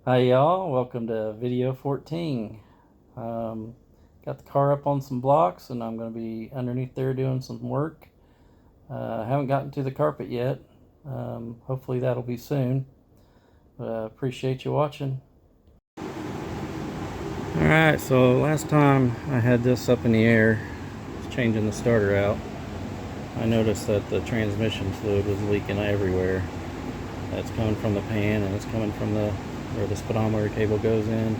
Hi y'all, welcome to video 14. Um, got the car up on some blocks and I'm going to be underneath there doing some work. Haven't gotten to the carpet yet. Hopefully that'll be soon. Appreciate you watching. Alright, so last time I had this up in the air, changing the starter out, I noticed that the transmission fluid was leaking everywhere. That's coming from the pan and it's coming from where the speedometer cable goes in.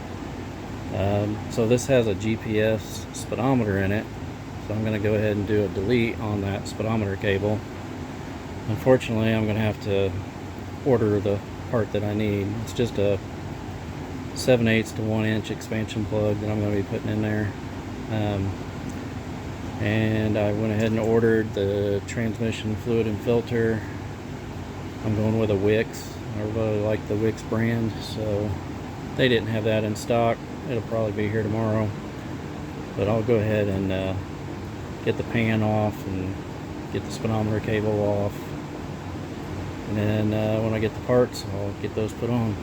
So this has a GPS speedometer in it, so I'm going to go ahead and do a delete on that speedometer cable. Unfortunately, I'm going to have to order the part that I need. It's just a 7/8 to 1 inch expansion plug that I'm going to be putting in there. And I went ahead and ordered the transmission fluid and filter. I'm going with a Wix. I really like the Wix brand, so they didn't have that in stock. It'll probably be here tomorrow, but I'll go ahead and get the pan off and get the speedometer cable off, and then when I get the parts, I'll get those put on.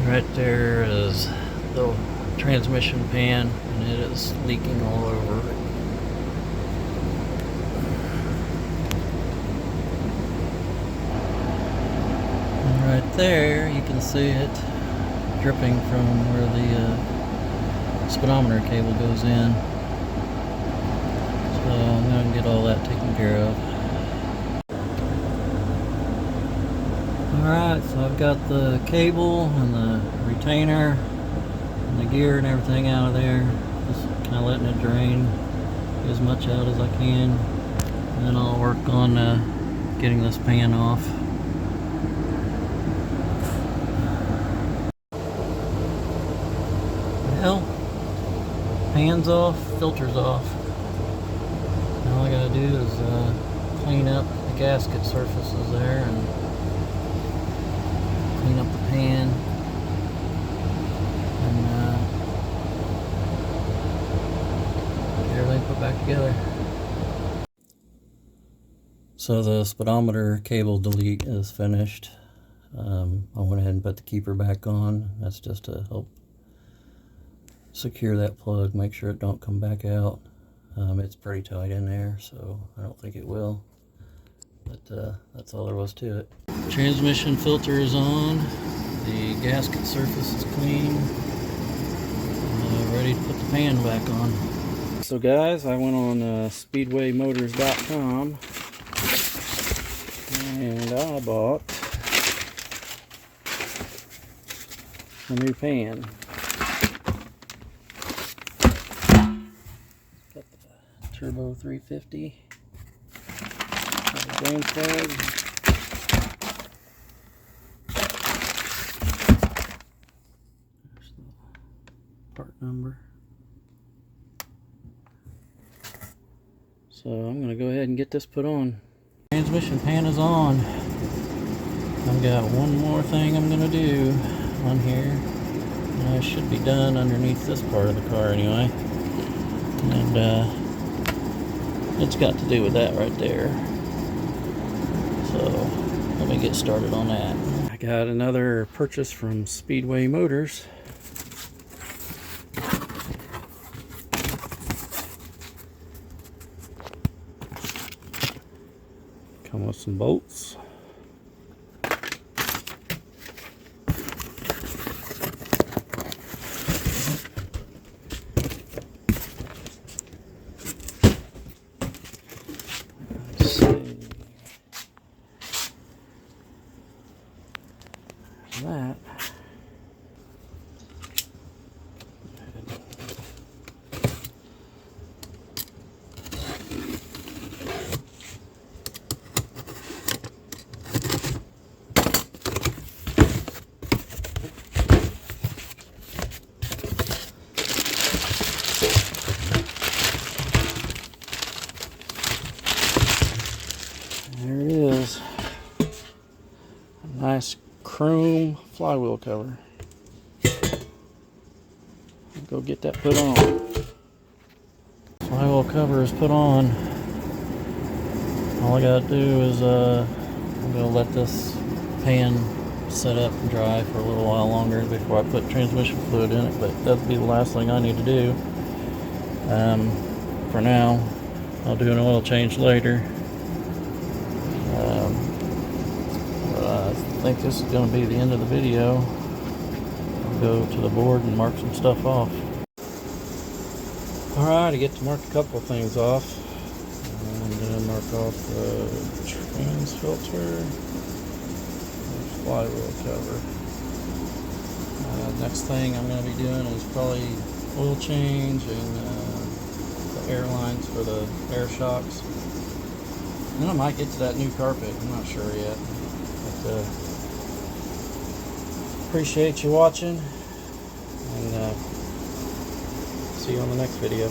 Right there is the transmission pan, and it is leaking all over. And right there you can see it dripping from where the speedometer cable goes in. So I'm going to get all that taken care of. Alright, so I've got the cable and the retainer and the gear and everything out of there. Just kind of letting it drain, get as much out as I can. And then I'll work on getting this pan off. Well, pan's off, filter's off. All I gotta do is clean up the gasket surfaces there and clean up the pan and get everything put back together. So the speedometer cable delete is finished. I went ahead and put the keeper back on. That's just to help secure that plug, make sure it don't come back out. It's pretty tight in there, so I don't think it will, but that's all there was to it. Transmission filter is on, the gasket surface is clean, ready to put the pan back on. So guys, I went on speedwaymotors.com and I bought a new pan. Got the Turbo 350. Got the drain plug. There's the part number. So I'm going to go ahead and get this put on. Transmission pan is on. I've got one more thing I'm going to do on here. And I should be done underneath this part of the car anyway. And it's got to do with that right there. So let me get started on that. I got another purchase from Speedway Motors. Come with some bolts. Let's see. That. There it is. A nice chrome flywheel cover. Go get that put on. Flywheel cover is put on. All I gotta do is I'm gonna let this pan set up and dry for a little while longer before I put transmission fluid in it, but that'll be the last thing I need to do. For now, I'll do an oil change later. I think this is going to be the end of the video. I'll go to the board and mark some stuff off. Alright, I get to mark a couple of things off. I'm going to mark off the trans filter, flywheel cover. Next thing I'm going to be doing is probably oil change and the air lines for the air shocks. And then I might get to that new carpet. I'm not sure yet. But, appreciate you watching, and see you on the next video.